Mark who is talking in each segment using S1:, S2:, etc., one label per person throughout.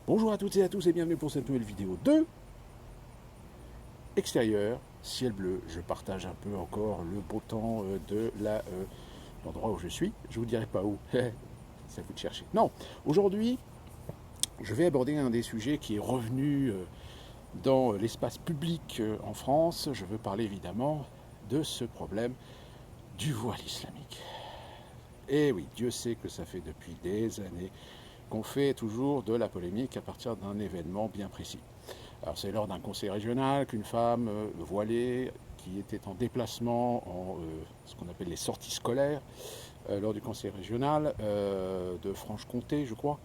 S1: Bonjour à toutes et à tous et bienvenue pour cette nouvelle vidéo de extérieur, ciel bleu. Je partage un peu encore le beau temps de l'endroit où je suis. Je vous dirai pas où, ça vous de chercher. Non, aujourd'hui, je vais aborder un des sujets qui est revenu dans l'espace public en France. Je veux parler évidemment de ce problème du voile islamique. Et oui, Dieu sait que ça fait depuis des années qu'on fait toujours de la polémique à partir d'un événement bien précis. Alors c'est lors d'un conseil régional qu'une femme voilée qui était en déplacement en ce qu'on appelle les sorties scolaires lors du conseil régional de Franche-Comté, je crois.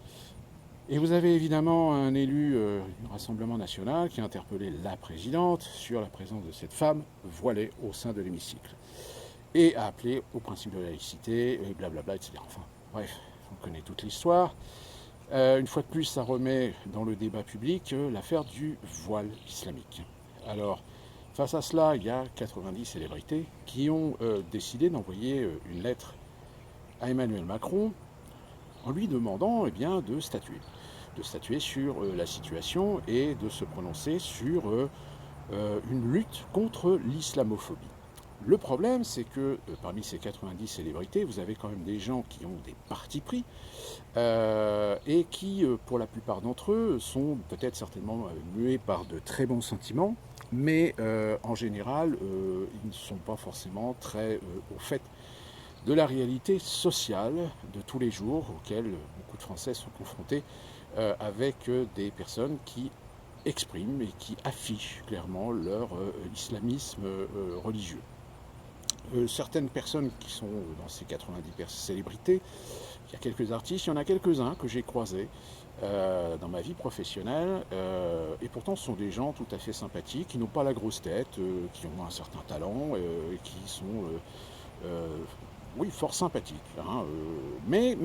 S1: Et vous avez évidemment un élu du Rassemblement national qui a interpellé la présidente sur la présence de cette femme voilée au sein de l'hémicycle et a appelé au principe de laïcité et blablabla, etc. Enfin, bref, on connaît toute l'histoire. Une fois de plus, ça remet dans le débat public l'affaire du voile islamique. Alors, face à cela, il y a 90 célébrités qui ont décidé d'envoyer une lettre à Emmanuel Macron en lui demandant de statuer sur la situation et de se prononcer sur une lutte contre l'islamophobie. Le problème, c'est que parmi ces 90 célébrités, vous avez quand même des gens qui ont des partis pris et qui, pour la plupart d'entre eux, sont peut-être certainement mués par de très bons sentiments, mais en général, ils ne sont pas forcément très au fait de la réalité sociale de tous les jours auxquelles beaucoup de Français sont confrontés avec des personnes qui expriment et qui affichent clairement leur islamisme religieux. Certaines personnes qui sont dans ces 90 célébrités, il y a quelques artistes, il y en a quelques-uns que j'ai croisés dans ma vie professionnelle, et pourtant ce sont des gens tout à fait sympathiques, qui n'ont pas la grosse tête, qui ont un certain talent, et qui sont, oui, fort sympathiques, hein, mais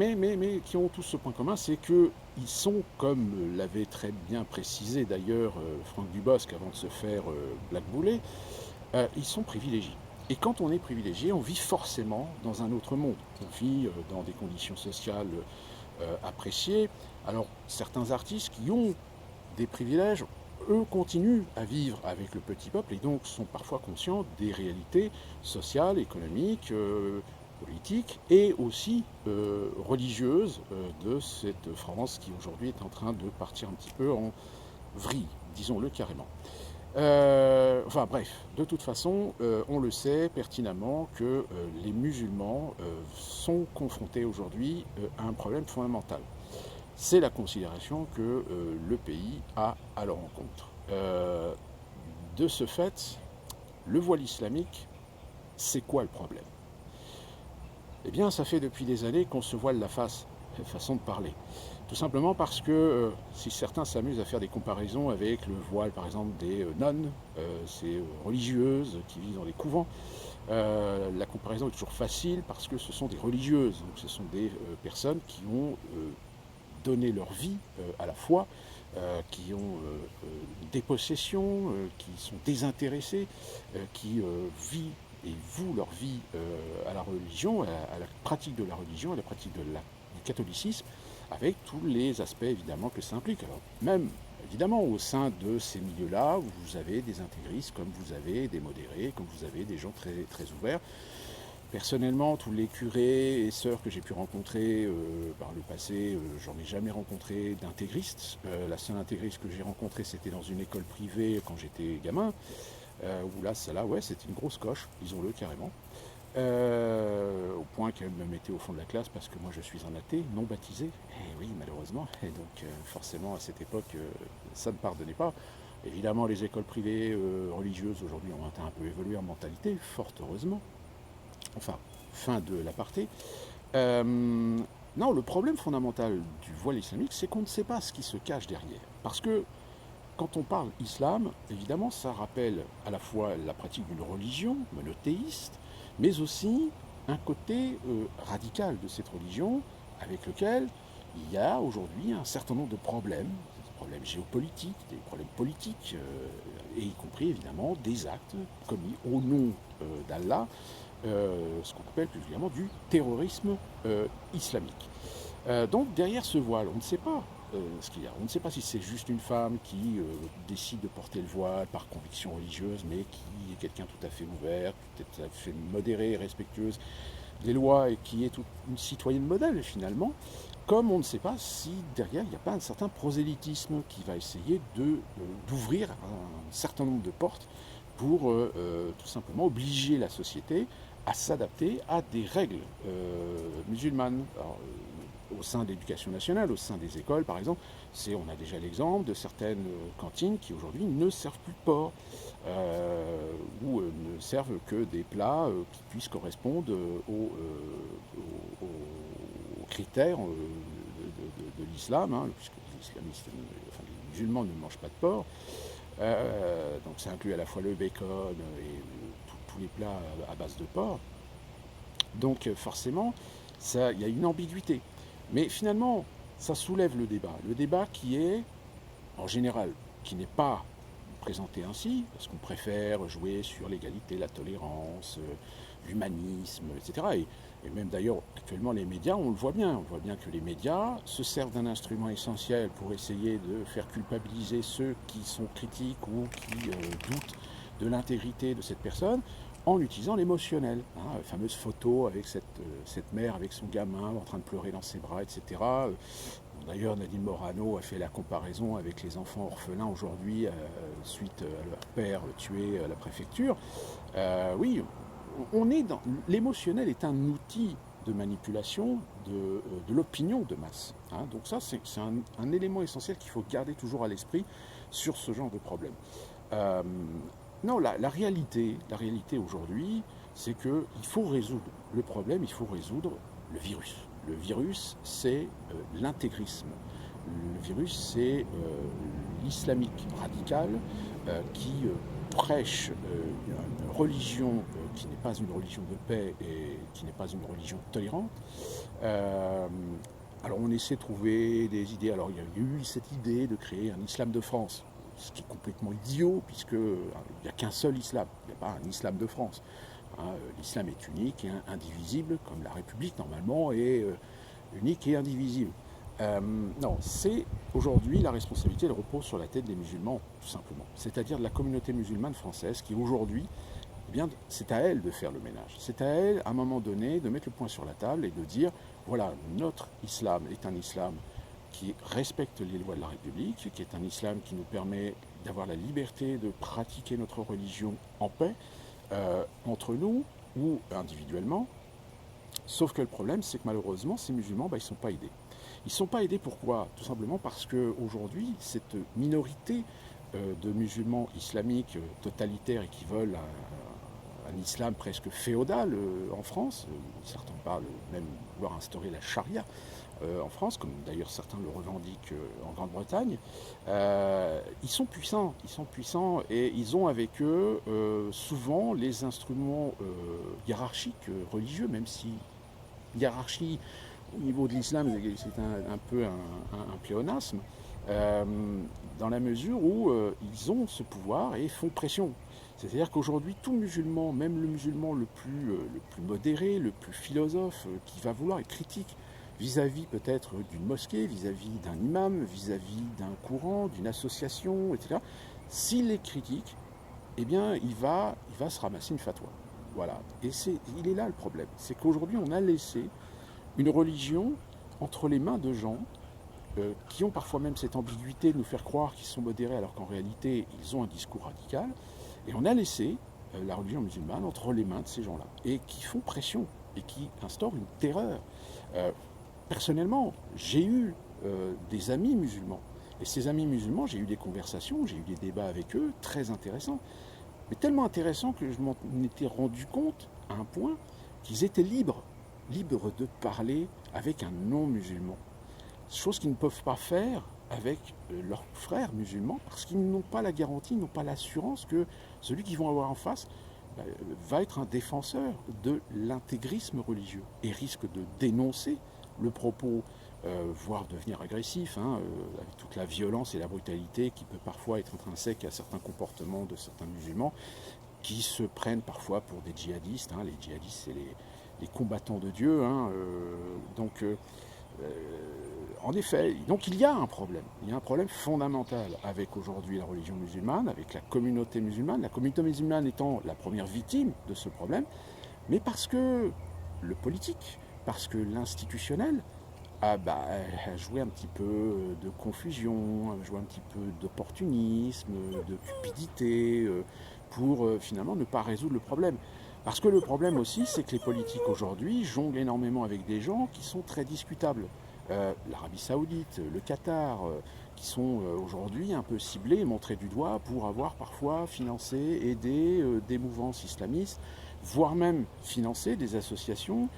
S1: qui ont tous ce point commun, c'est qu'ils sont, comme l'avait très bien précisé d'ailleurs Franck Dubosc avant de se faire blackbouler, ils sont privilégiés. Et quand on est privilégié, on vit forcément dans un autre monde. On vit dans des conditions sociales appréciées. Alors, certains artistes qui ont des privilèges, eux, continuent à vivre avec le petit peuple et donc sont parfois conscients des réalités sociales, économiques, politiques et aussi religieuses de cette France qui aujourd'hui est en train de partir un petit peu en vrille, disons-le carrément. Enfin bref, de toute façon, on le sait pertinemment que les musulmans sont confrontés aujourd'hui à un problème fondamental. C'est la considération que le pays a à leur encontre. De ce fait, le voile islamique, c'est quoi le problème? Eh bien, ça fait depuis des années qu'on se voile la face, façon de parler. Tout simplement parce que si certains s'amusent à faire des comparaisons avec le voile, par exemple, des nonnes, ces religieuses qui vivent dans des couvents, la comparaison est toujours facile parce que ce sont des religieuses, donc ce sont des personnes qui ont donné leur vie à la foi, qui ont des possessions, qui sont désintéressées, qui vivent et vouent leur vie à la religion, à la pratique de la religion, à la pratique du catholicisme, avec tous les aspects évidemment que ça implique. Alors même évidemment au sein de ces milieux-là, vous avez des intégristes comme vous avez des modérés, comme vous avez des gens très, très ouverts. Personnellement, tous les curés et sœurs que j'ai pu rencontrer par le passé, j'en ai jamais rencontré d'intégristes. La seule intégriste que j'ai rencontrée, c'était dans une école privée quand j'étais gamin, où là, celle-là, ouais, c'était une grosse coche, disons-le carrément. Au point qu'elle me mettait au fond de la classe parce que moi je suis un athée non baptisé, et oui malheureusement, et donc forcément à cette époque ça ne pardonnait pas. Évidemment les écoles privées religieuses aujourd'hui ont un peu évolué en mentalité, fort heureusement. Enfin, fin de l'aparté. Non, le problème fondamental du voile islamique, c'est qu'on ne sait pas ce qui se cache derrière. Parce que quand on parle islam, évidemment, ça rappelle à la fois la pratique d'une religion monothéiste, mais aussi un côté radical de cette religion, avec lequel il y a aujourd'hui un certain nombre de problèmes, des problèmes géopolitiques, des problèmes politiques, et y compris évidemment des actes commis au nom d'Allah, ce qu'on appelle plus évidemment du terrorisme islamique. Donc derrière ce voile, on ne sait pas ce qu'il y a. On ne sait pas si c'est juste une femme qui décide de porter le voile par conviction religieuse, mais qui est quelqu'un tout à fait ouvert, tout à fait modéré et respectueuse des lois et qui est une citoyenne modèle finalement, comme on ne sait pas si derrière il n'y a pas un certain prosélytisme qui va essayer d'ouvrir un certain nombre de portes pour tout simplement obliger la société à s'adapter à des règles musulmanes. Alors, au sein de l'éducation nationale, au sein des écoles par exemple, on a déjà l'exemple de certaines cantines qui aujourd'hui ne servent plus de porc, ou ne servent que des plats qui puissent correspondre aux critères de l'islam, hein, puisque les islamistes, enfin, les musulmans ne mangent pas de porc. Donc ça inclut à la fois le bacon et tous les plats à base de porc. Donc forcément, il y a une ambiguïté. Mais finalement, ça soulève le débat qui est, en général, qui n'est pas présenté ainsi, parce qu'on préfère jouer sur l'égalité, la tolérance, l'humanisme, etc. Et même d'ailleurs, actuellement, les médias, on voit bien que les médias se servent d'un instrument essentiel pour essayer de faire culpabiliser ceux qui sont critiques ou qui doutent de l'intégrité de cette personne, en utilisant l'émotionnel. Hein, la fameuse photo avec cette mère avec son gamin en train de pleurer dans ses bras, etc. D'ailleurs, Nadine Morano a fait la comparaison avec les enfants orphelins aujourd'hui, suite à leur père tué à la préfecture. Oui, l'émotionnel est un outil de manipulation de l'opinion de masse. Hein. Donc ça, c'est un élément essentiel qu'il faut garder toujours à l'esprit sur ce genre de problème. Non, la réalité aujourd'hui, c'est qu'il faut résoudre le problème, il faut résoudre le virus. Le virus, c'est l'intégrisme. Le virus, c'est l'islamique radical qui prêche une religion qui n'est pas une religion de paix et qui n'est pas une religion tolérante. Alors on essaie de trouver des idées. Alors il y a eu cette idée de créer un islam de France, ce qui est complètement idiot, puisqu'il n'y a qu'un seul islam, il n'y a pas un islam de France. Hein, l'islam est unique et indivisible, comme la République normalement est unique et indivisible. Non, c'est aujourd'hui la responsabilité, elle repose sur la tête des musulmans, tout simplement. C'est-à-dire de la communauté musulmane française qui aujourd'hui, eh bien, c'est à elle de faire le ménage. C'est à elle, à un moment donné, de mettre le point sur la table et de dire, voilà, notre islam est un islam qui respecte les lois de la République, qui est un islam qui nous permet d'avoir la liberté de pratiquer notre religion en paix, entre nous ou individuellement. Sauf que le problème, c'est que malheureusement, ces musulmans, ils ne sont pas aidés. Ils ne sont pas aidés pourquoi? Tout simplement parce qu'aujourd'hui, cette minorité de musulmans islamiques totalitaires et qui veulent un islam presque féodal en France, certains parlent même vouloir instaurer la charia en France, comme d'ailleurs certains le revendiquent en Grande-Bretagne, ils sont puissants et ils ont avec eux souvent les instruments hiérarchiques religieux, même si hiérarchie au niveau de l'islam c'est un peu un pléonasme, dans la mesure où ils ont ce pouvoir et font pression. C'est-à-dire qu'aujourd'hui, tout musulman, même le musulman le plus modéré, le plus philosophe, qui va vouloir être critique vis-à-vis peut-être d'une mosquée, vis-à-vis d'un imam, vis-à-vis d'un courant, d'une association, etc., s'il est critique, eh bien, il va se ramasser une fatwa. Voilà. Et il est là le problème. C'est qu'aujourd'hui, on a laissé une religion entre les mains de gens qui ont parfois même cette ambiguïté de nous faire croire qu'ils sont modérés alors qu'en réalité, ils ont un discours radical. Et on a laissé la religion musulmane entre les mains de ces gens-là, et qui font pression, et qui instaurent une terreur. Personnellement, j'ai eu des amis musulmans. Et ces amis musulmans, j'ai eu des conversations, j'ai eu des débats avec eux, très intéressants. Mais tellement intéressants que je m'en étais rendu compte, à un point, qu'ils étaient libres de parler avec un non-musulman. Chose qu'ils ne peuvent pas faire avec leurs frères musulmans, parce qu'ils n'ont pas la garantie, ils n'ont pas l'assurance que celui qu'ils vont avoir en face va être un défenseur de l'intégrisme religieux et risque de dénoncer le propos, voire devenir agressif, avec toute la violence et la brutalité qui peut parfois être intrinsèque à certains comportements de certains musulmans qui se prennent parfois pour des djihadistes. Les djihadistes, c'est les combattants de Dieu. Donc En effet, donc il y a un problème. Il y a un problème fondamental avec aujourd'hui la religion musulmane, avec la communauté musulmane étant la première victime de ce problème, mais parce que le politique, parce que l'institutionnel a joué un petit peu de confusion, a joué un petit peu d'opportunisme, de cupidité, pour finalement ne pas résoudre le problème. Parce que le problème aussi, c'est que les politiques aujourd'hui jonglent énormément avec des gens qui sont très discutables. L'Arabie Saoudite, le Qatar, qui sont aujourd'hui un peu ciblés et montrés du doigt pour avoir parfois financé, aidé des mouvances islamistes, voire même financé des associations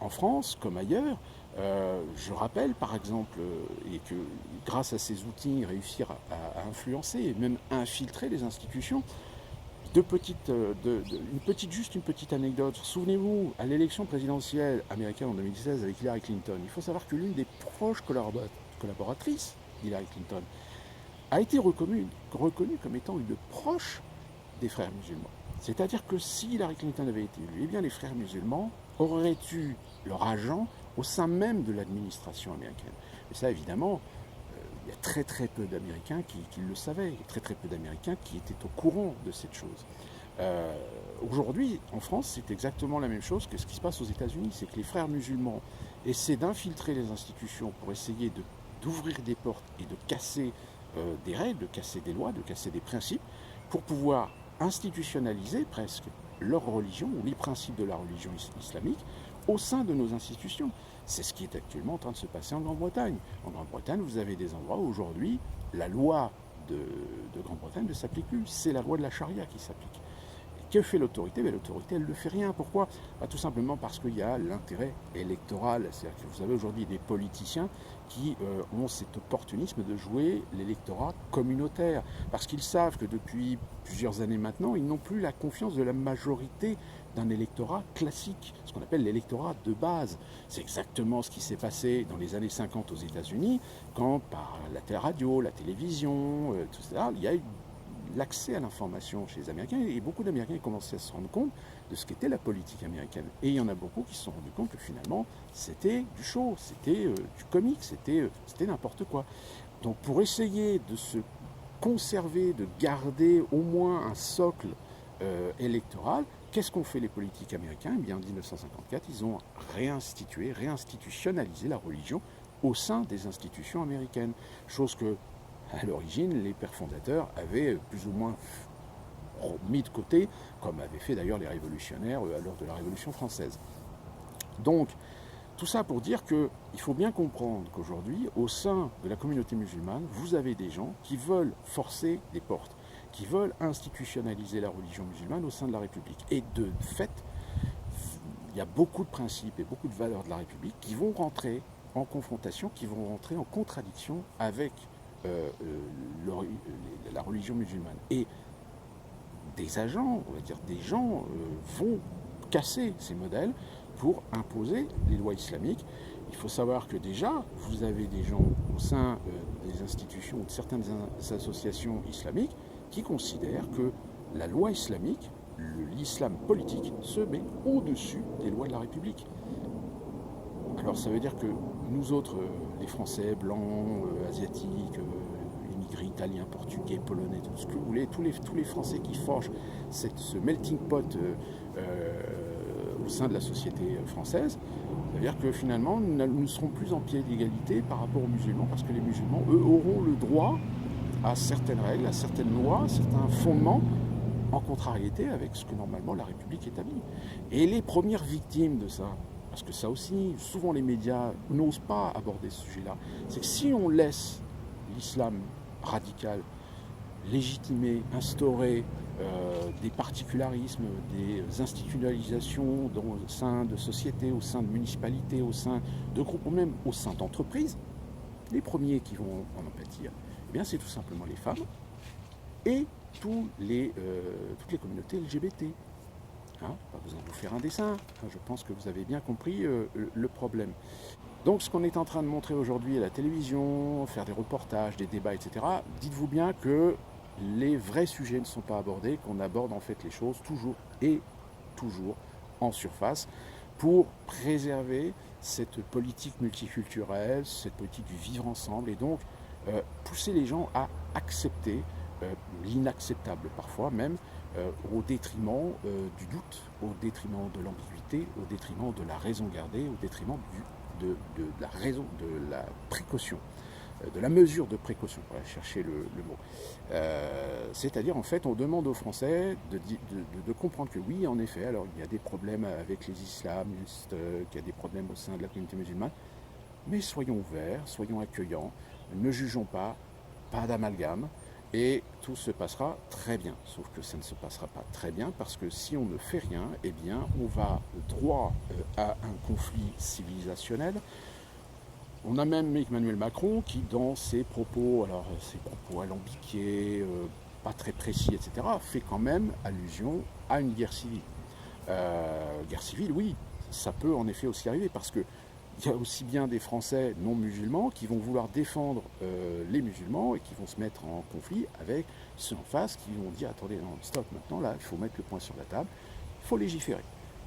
S1: en France comme ailleurs. Je rappelle par exemple, et que grâce à ces outils, réussir à influencer et même à infiltrer les institutions. Juste une petite anecdote. Souvenez-vous, à l'élection présidentielle américaine en 2016 avec Hillary Clinton, il faut savoir que l'une des proches collaboratrices d'Hillary Clinton a été reconnue comme étant une proche des frères musulmans. C'est-à-dire que si Hillary Clinton avait été élue, eh bien les frères musulmans auraient eu leur agent au sein même de l'administration américaine. Et ça, évidemment, il y a très très peu d'Américains qui le savaient, il y a très très peu d'Américains qui étaient au courant de cette chose. Aujourd'hui, en France, c'est exactement la même chose que ce qui se passe aux États-Unis, c'est que les frères musulmans essaient d'infiltrer les institutions pour essayer d'ouvrir des portes et de casser des règles, de casser des lois, de casser des principes, pour pouvoir institutionnaliser presque leur religion ou les principes de la religion islamique au sein de nos institutions. C'est ce qui est actuellement en train de se passer en Grande-Bretagne. En Grande-Bretagne, vous avez des endroits où aujourd'hui, la loi de Grande-Bretagne ne s'applique plus. C'est la loi de la charia qui s'applique. Que fait l'autorité? L'autorité, elle ne fait rien. Pourquoi? Tout simplement parce qu'il y a l'intérêt électoral. C'est-à-dire que vous avez aujourd'hui des politiciens qui ont cet opportunisme de jouer l'électorat communautaire. Parce qu'ils savent que depuis plusieurs années maintenant, ils n'ont plus la confiance de la majorité d'un électorat classique, ce qu'on appelle l'électorat de base. C'est exactement ce qui s'est passé dans les années 50 aux États-Unis, quand par la radio, la télévision, tout ça, il y a eu l'accès à l'information chez les Américains, et beaucoup d'Américains commençaient à se rendre compte de ce qu'était la politique américaine. Et il y en a beaucoup qui se sont rendus compte que finalement, c'était du show, c'était du comique, c'était n'importe quoi. Donc pour essayer de se conserver, de garder au moins un socle électoral, qu'est-ce qu'ont fait les politiques américains? Eh bien, en 1954, ils ont réinstitutionnalisé la religion au sein des institutions américaines. Chose que, à l'origine, les pères fondateurs avaient plus ou moins mis de côté, comme avaient fait d'ailleurs les révolutionnaires lors de la Révolution française. Donc, tout ça pour dire qu'il faut bien comprendre qu'aujourd'hui, au sein de la communauté musulmane, vous avez des gens qui veulent forcer des portes, qui veulent institutionnaliser la religion musulmane au sein de la République. Et de fait, il y a beaucoup de principes et beaucoup de valeurs de la République qui vont rentrer en confrontation, qui vont rentrer en contradiction avec la religion musulmane. Et des agents, on va dire des gens, vont casser ces modèles pour imposer les lois islamiques. Il faut savoir que déjà, vous avez des gens au sein des institutions ou de certaines associations islamiques qui considèrent que la loi islamique, l'islam politique, se met au-dessus des lois de la République. Alors ça veut dire que nous autres, les Français, blancs, asiatiques, immigrés, italiens, portugais, polonais, tout ce que vous voulez, tous les Français qui forgent ce melting pot au sein de la société française, ça veut dire que finalement nous ne serons plus en pied d'égalité par rapport aux musulmans, parce que les musulmans, eux, auront le droit à certaines règles, à certaines lois, à certains fondements, en contrariété avec ce que normalement la République établit. Et les premières victimes de ça, parce que ça aussi, souvent les médias n'osent pas aborder ce sujet-là, c'est que si on laisse l'islam radical légitimer, instaurer des particularismes, des institutionnalisations au sein de sociétés, au sein de municipalités, au sein de groupes ou même au sein d'entreprises, les premiers qui vont en pâtir, eh bien, c'est tout simplement les femmes et toutes les communautés LGBT. Pas besoin de vous faire un dessin, je pense que vous avez bien compris le problème. Donc ce qu'on est en train de montrer aujourd'hui à la télévision, faire des reportages, des débats, etc., dites-vous bien que les vrais sujets ne sont pas abordés, qu'on aborde en fait les choses toujours en surface pour préserver cette politique multiculturelle, cette politique du vivre ensemble, et donc pousser les gens à accepter l'inacceptable parfois même, au détriment du doute, au détriment de l'ambiguïté, au détriment de la raison gardée, au détriment de la raison, de la précaution, de la mesure de précaution, on va chercher le mot. C'est-à-dire, en fait, on demande aux Français de comprendre que oui, en effet, alors il y a des problèmes avec les islamistes, qu'il y a des problèmes au sein de la communauté musulmane, mais soyons ouverts, soyons accueillants, ne jugeons pas, pas d'amalgame, et tout se passera très bien. Sauf que ça ne se passera pas très bien, parce que si on ne fait rien, eh bien, on va droit à un conflit civilisationnel. On a même Emmanuel Macron qui, dans ses propos, alors ses propos alambiqués, pas très précis, etc., fait quand même allusion à une guerre civile. Guerre civile, oui, ça peut en effet aussi arriver, parce que il y a aussi bien des Français non musulmans qui vont vouloir défendre les musulmans et qui vont se mettre en conflit avec ceux en face qui vont dire attendez, non, stop, maintenant là, il faut mettre le point sur la table, il faut légiférer,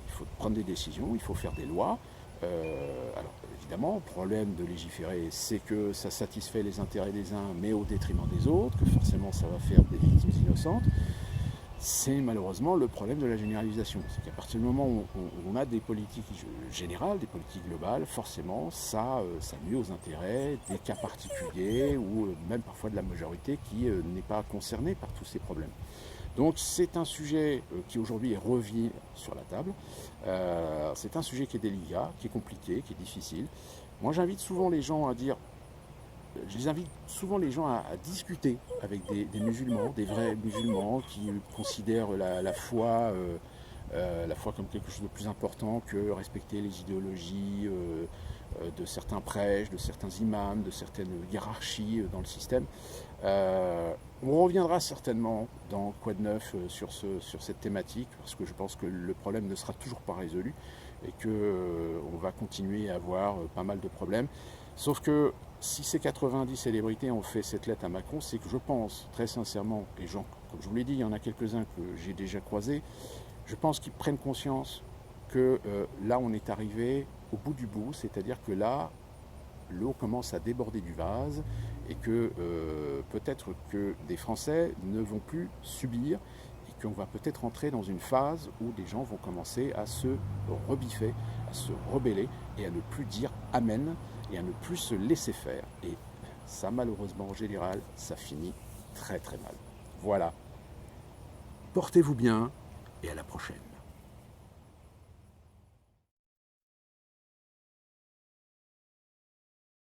S1: il faut prendre des décisions, il faut faire des lois. Alors évidemment, le problème de légiférer, c'est que ça satisfait les intérêts des uns, mais au détriment des autres, que forcément ça va faire des victimes innocentes. C'est malheureusement le problème de la généralisation. C'est qu'à partir du moment où on a des politiques générales, des politiques globales, forcément, ça nuit aux intérêts des cas particuliers ou même parfois de la majorité qui n'est pas concernée par tous ces problèmes. Donc c'est un sujet qui aujourd'hui revient sur la table. C'est un sujet qui est délicat, qui est compliqué, qui est difficile. Moi j'invite souvent les gens à dire, je les invite souvent les gens à discuter avec des musulmans, des vrais musulmans qui considèrent la foi comme quelque chose de plus important que respecter les idéologies de certains prêches, de certains imams, de certaines hiérarchies dans le système. On reviendra certainement dans Quoi de neuf sur cette thématique, parce que je pense que le problème ne sera toujours pas résolu et qu'on va continuer à avoir pas mal de problèmes. Sauf que si ces 90 célébrités ont fait cette lettre à Macron, c'est que je pense très sincèrement, et comme je vous l'ai dit, il y en a quelques-uns que j'ai déjà croisés, je pense qu'ils prennent conscience que là on est arrivé au bout du bout, c'est-à-dire que là l'eau commence à déborder du vase et que peut-être que des Français ne vont plus subir et qu'on va peut-être entrer dans une phase où des gens vont commencer à se rebiffer, à se rebeller et à ne plus dire amen et à ne plus se laisser faire. Et ça, malheureusement, en général, ça finit très très mal. Voilà. Portez-vous bien et à la prochaine.